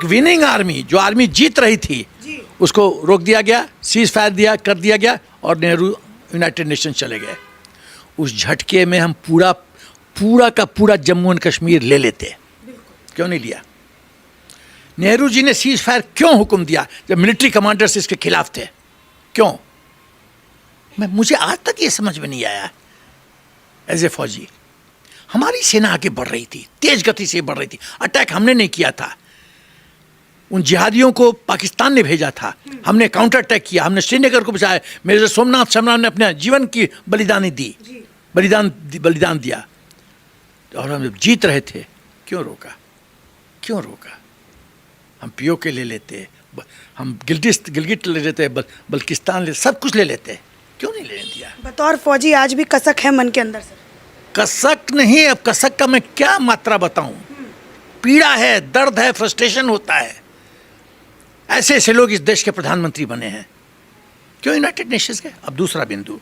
Winning army, जो army जीत रही थी, उसको रोक दिया गया, सीज फायर कर दिया गया और नेहरू यूनाइटेड नेशन चले गए। उस झटके में हम पूरा का पूरा जम्मू एंड कश्मीर ले लेते, क्यों नहीं लिया? नेहरू जी ने सीज फायर क्यों हुक्म दिया जब मिलिट्री कमांडर्स इसके खिलाफ थे? क्यों? मुझे आज तक ये समझ में नहीं आया। एज ए फौजी हमारी सेना आगे बढ़ रही थी, तेज गति से बढ़ रही थी। अटैक हमने नहीं किया था, उन जिहादियों को पाकिस्तान ने भेजा था, हमने काउंटर अटैक किया, हमने श्रीनगर को बचाया। मेजर सोमनाथ शर्मा ने अपने जीवन की बलिदान दिया और हम जब जीत रहे थे क्यों रोका? हम पीओके ले लेते, हम गिलगिट ले लेते, बल्किस्तान ले, सब कुछ ले लेते, क्यों नहीं लेने दिया? बतौर फौजी आज भी कसक है मन के अंदर सर? कसक नहीं, अब कसक का मैं क्या मात्रा बताऊं? पीड़ा है, दर्द है, फ्रस्ट्रेशन होता है। ऐसे ऐसे लोग इस देश के प्रधानमंत्री बने हैं, क्यों यूनाइटेड नेशंस के? अब दूसरा बिंदु,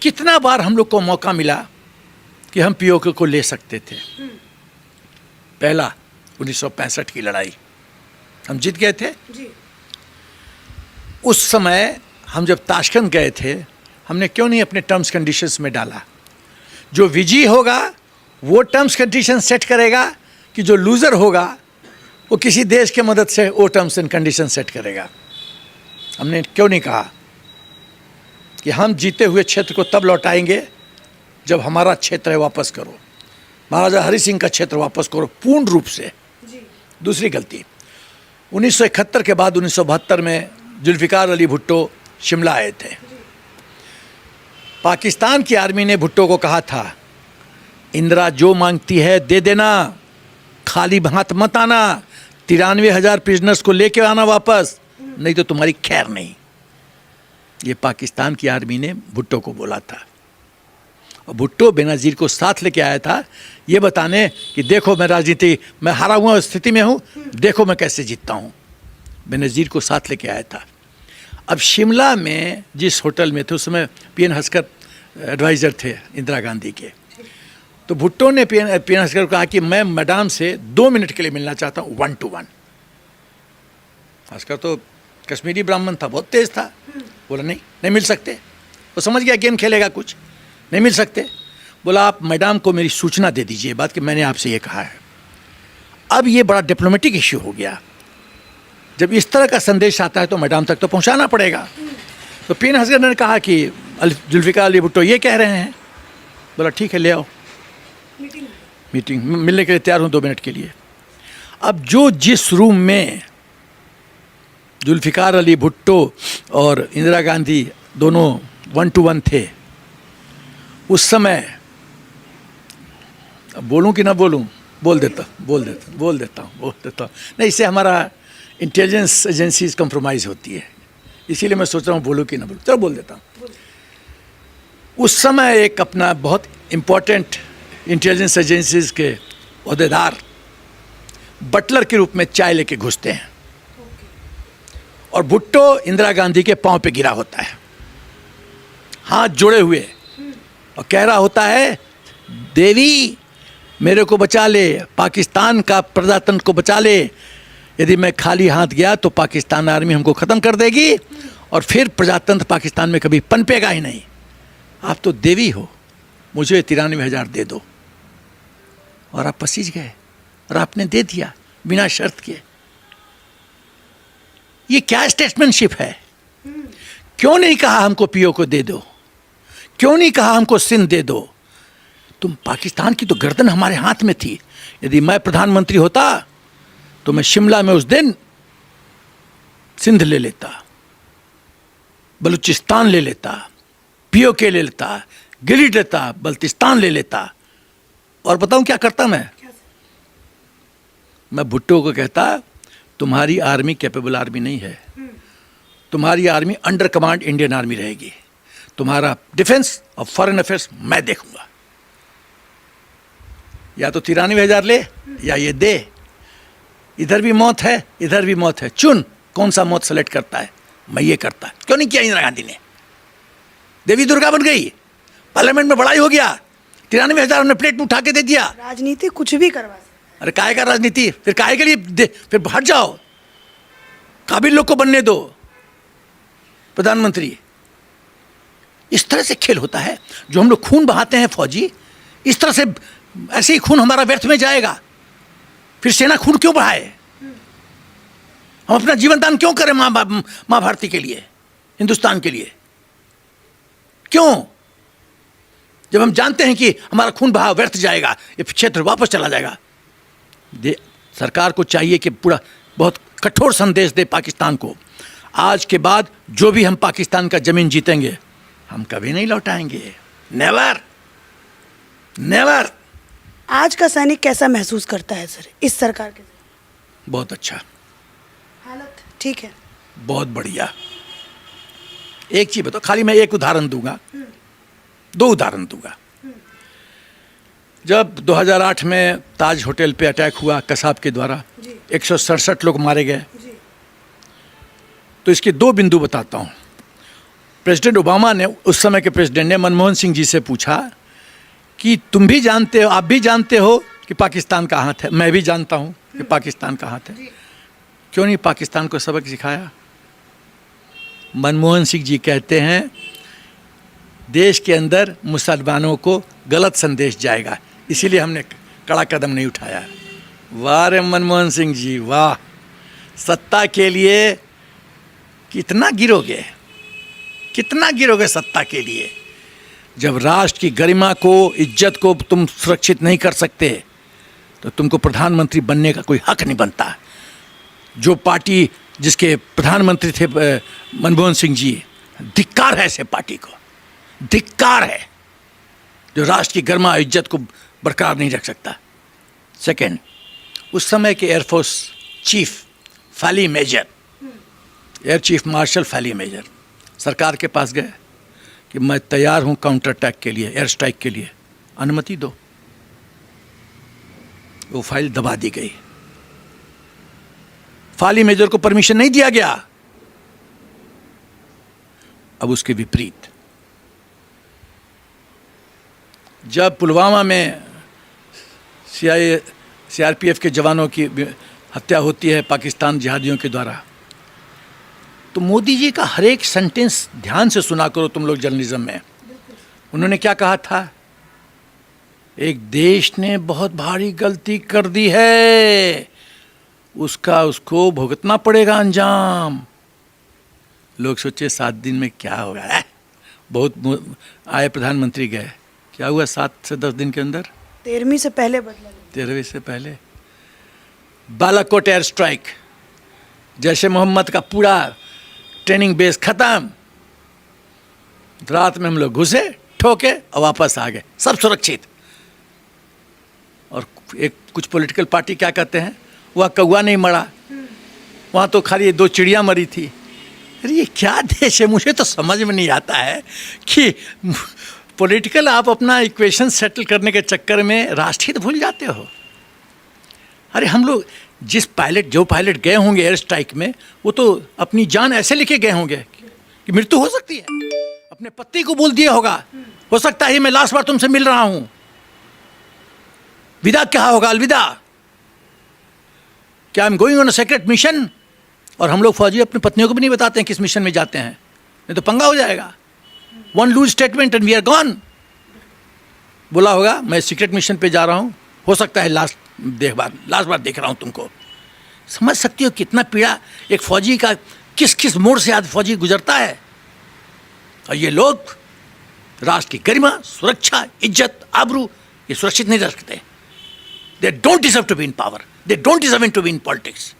कितना बार हम लोग को मौका मिला कि हम पीओके को ले सकते थे। पहला 1965 की लड़ाई हम जीत गए थे जी। उस समय हम जब ताशकंद गए थे, हमने क्यों नहीं अपने टर्म्स कंडीशंस में डाला? जो विजयी होगा वो टर्म्स कंडीशन सेट करेगा कि जो लूज़र होगा वो किसी देश के मदद से वो टर्म्स एंड कंडीशन सेट करेगा। हमने क्यों नहीं कहा कि हम जीते हुए क्षेत्र को तब लौटाएंगे जब हमारा क्षेत्र है वापस करो, महाराजा हरि सिंह का क्षेत्र वापस करो पूर्ण रूप से जी। दूसरी गलती, 1971 के बाद 1972 में जुल्फिकार अली भुट्टो शिमला आए थे। पाकिस्तान की आर्मी ने भुट्टो को कहा था, इंदिरा जो मांगती है दे देना, खाली हाथ मत आना, 93,000 प्रिजनर्स को लेके आना वापस, नहीं तो तुम्हारी खैर नहीं। ये पाकिस्तान की आर्मी ने भुट्टो को बोला था और भुट्टो बेनज़ीर को साथ लेके आया था ये बताने कि देखो मैं राजनीति मैं हारा हुआ स्थिति में हूँ, देखो मैं कैसे जीतता हूँ। बेनज़ीर को साथ लेके आया था। अब शिमला में जिस होटल में थे, उस समय पीएन हस्कर एडवाइज़र थे इंदिरा गांधी के, तो भुट्टो ने पीएन हस्कर को कहा कि मैं मैडम से 2 मिनट के लिए मिलना चाहता हूँ 1 to 1। हस्कर तो कश्मीरी ब्राह्मण था, बहुत तेज था, बोला नहीं मिल सकते। वो समझ गया गेम खेलेगा कुछ, नहीं मिल सकते। बोला आप मैडम को मेरी सूचना दे दीजिए बात कि मैंने आपसे ये कहा है। अब ये बड़ा डिप्लोमेटिक इश्यू हो गया। जब इस तरह का संदेश आता है तो मैडम तक तो पहुंचाना पड़ेगा। तो पीएन हस्कर ने कहा कि जुल्फिकार अली भुट्टो ये कह रहे हैं। बोला ठीक है ले आओ, मीटिंग मिलने के लिए तैयार हूँ 2 मिनट के लिए। अब जिस रूम में जुल्फिकार अली भुट्टो और इंदिरा गांधी दोनों 1 to 1 थे, उस समय, अब बोलूं कि ना बोलूं? बोल देता हूँ नहीं, इससे हमारा इंटेलिजेंस एजेंसीज कंप्रोमाइज़ होती है, इसीलिए मैं सोच रहा हूँ बोलूं कि ना बोलूं। चलो बोल देता हूँ। उस समय एक अपना बहुत इम्पोर्टेंट इंटेलिजेंस एजेंसीज के ओहदेदार बटलर के रूप में चाय लेके घुसते हैं और भुट्टो इंदिरा गांधी के पांव पे गिरा होता है, हाथ जोड़े हुए, और कह रहा होता है देवी मेरे को बचा ले, पाकिस्तान का प्रजातंत्र को बचा ले, यदि मैं खाली हाथ गया तो पाकिस्तान आर्मी हमको ख़त्म कर देगी और फिर प्रजातंत्र पाकिस्तान में कभी पनपेगा ही नहीं। आप तो देवी हो, मुझे 93,000 दे दो। और आप पसीज गए और आपने दे दिया बिना शर्त के। ये क्या स्टेटमेंटशिप है? क्यों नहीं कहा हमको पीओ को दे दो? क्यों नहीं कहा हमको सिंध दे दो? तुम पाकिस्तान की तो गर्दन हमारे हाथ में थी। यदि मैं प्रधानमंत्री होता तो मैं शिमला में उस दिन सिंध ले लेता, बलूचिस्तान ले लेता, पीओके ले लेता, गिरिड लेता, बल्तिस्तान ले लेता। और बताऊं क्या करता मैं भुट्टो को कहता तुम्हारी आर्मी कैपेबल आर्मी नहीं है, तुम्हारी army under command Indian army रहेगी, तुम्हारा डिफेंस और फॉरेन अफेयर्स मैं देखूंगा। या तो 93,000 ले या ये दे, इधर भी मौत है इधर भी मौत है, चुन कौन सा मौत सेलेक्ट करता है। मैं ये करता। क्यों नहीं किया इंदिरा गांधी ने? देवी दुर्गा बन गई, पार्लियामेंट में बड़ाई हो गया, 93,000 हमने प्लेट में उठा के दे दिया। राजनीति कुछ भी करवा सकता है। अरे काहे का राजनीति, फिर काहे के लिए फिर हट जाओ, काबिल लोग को बनने दो प्रधानमंत्री। इस तरह से खेल होता है। जो हम लोग खून बहाते हैं फौजी, इस तरह से ऐसे ही खून हमारा व्यर्थ में जाएगा। फिर सेना खून क्यों बढ़ाए? हम अपना जीवन दान क्यों करें मां भारती के लिए, हिंदुस्तान के लिए? क्यों? जब हम जानते हैं कि हमारा खून बहाव व्यर्थ जाएगा, ये क्षेत्र वापस चला जाएगा। सरकार को चाहिए कि पूरा बहुत कठोर संदेश दे पाकिस्तान को, आज के बाद जो भी हम पाकिस्तान का जमीन जीतेंगे हम कभी नहीं लौटाएंगे। Never never. आज का सैनिक कैसा महसूस करता है सर इस सरकार के? बहुत अच्छा, हालत ठीक है, बहुत बढ़िया। एक चीज बताओ, खाली मैं एक उदाहरण दूंगा, दो उदाहरण दूंगा। जब 2008 में ताज होटल पे अटैक हुआ कसाब के द्वारा, 167 लोग मारे गए, तो इसके दो बिंदु बताता हूं। प्रेसिडेंट ओबामा ने, उस समय के प्रेसिडेंट ने मनमोहन सिंह जी से पूछा कि तुम भी जानते हो, आप भी जानते हो कि पाकिस्तान का हाथ है, मैं भी जानता हूं कि पाकिस्तान का हाथ है, क्यों नहीं पाकिस्तान को सबक सिखाया? मनमोहन सिंह जी कहते हैं देश के अंदर मुसलमानों को गलत संदेश जाएगा, इसीलिए हमने कड़ा कदम नहीं उठाया। वाह रे मनमोहन सिंह जी वाह, सत्ता के लिए कितना गिरोगे, कितना गिरोगे सत्ता के लिए। जब राष्ट्र की गरिमा को, इज्जत को तुम सुरक्षित नहीं कर सकते तो तुमको प्रधानमंत्री बनने का कोई हक नहीं बनता। जो पार्टी जिसके प्रधानमंत्री थे मनमोहन सिंह जी, धिक्कार है ऐसे पार्टी को, धिक्कार है जो राष्ट्र की गरिमा इज्जत को बरकरार नहीं रख सकता। सेकंड, उस समय के एयरफोर्स चीफ फैली मेजर, एयर चीफ मार्शल फैली मेजर सरकार के पास गए कि मैं तैयार हूं काउंटर अटैक के लिए, एयर स्ट्राइक के लिए, अनुमति दो। वो फाइल दबा दी गई, फाली मेजर को परमिशन नहीं दिया गया। अब उसके विपरीत जब पुलवामा में सीआरपीएफ के जवानों की हत्या होती है पाकिस्तान जिहादियों के द्वारा, तो मोदी जी का हर एक सेंटेंस ध्यान से सुना करो तुम लोग जर्नलिज्म में। उन्होंने क्या कहा था? एक देश ने बहुत भारी गलती कर दी है, उसको भुगतना पड़ेगा अंजाम। लोग सोचे 7 दिन में क्या होगा, बहुत आए प्रधानमंत्री गए, क्या हुआ 7 से 10 दिन के अंदर? 13वीं से पहले बदला, 13वीं से पहले बालाकोट एयर स्ट्राइक, जैसे मोहम्मद का पूरा ट्रेनिंग बेस खत्म, रात में हम लोग घुसे, ठोके और वापस आ गए, सब सुरक्षित। और एक कुछ पॉलिटिकल पार्टी क्या कहते हैं, वह कौवा नहीं मरा, वहाँ तो खाली 2 चिड़िया मरी थी। अरे ये क्या देश है? मुझे तो समझ में नहीं आता है कि पॉलिटिकल आप अपना इक्वेशन सेटल करने के चक्कर में राष्ट्रहित भूल जाते हो। अरे हम लोग जो पायलट गए होंगे एयर स्ट्राइक में, वो तो अपनी जान ऐसे लेके गए होंगे कि मृत्यु हो सकती है। अपने पति को बोल दिया होगा, हो सकता है मैं लास्ट बार तुमसे मिल रहा हूं, विदा क्या होगा, अलविदा, क्या I am going on a secret mission. और हम लोग फौजी अपनी पत्नियों को भी नहीं बताते हैं किस मिशन में जाते हैं, नहीं तो पंगा हो जाएगा। One loose statement and we are gone. बोला होगा मैं सीक्रेट मिशन पे जा रहा हूं, हो सकता है लास्ट बार देख रहा हूं तुमको। समझ सकती हो कितना पीड़ा एक फौजी का, किस किस मोड़ से आज फौजी गुजरता है। और ये लोग राष्ट्र की गरिमा, सुरक्षा, इज्जत, आबरू ये सुरक्षित नहीं रख सकते। They don't deserve to be in power, they don't deserve to be in politics.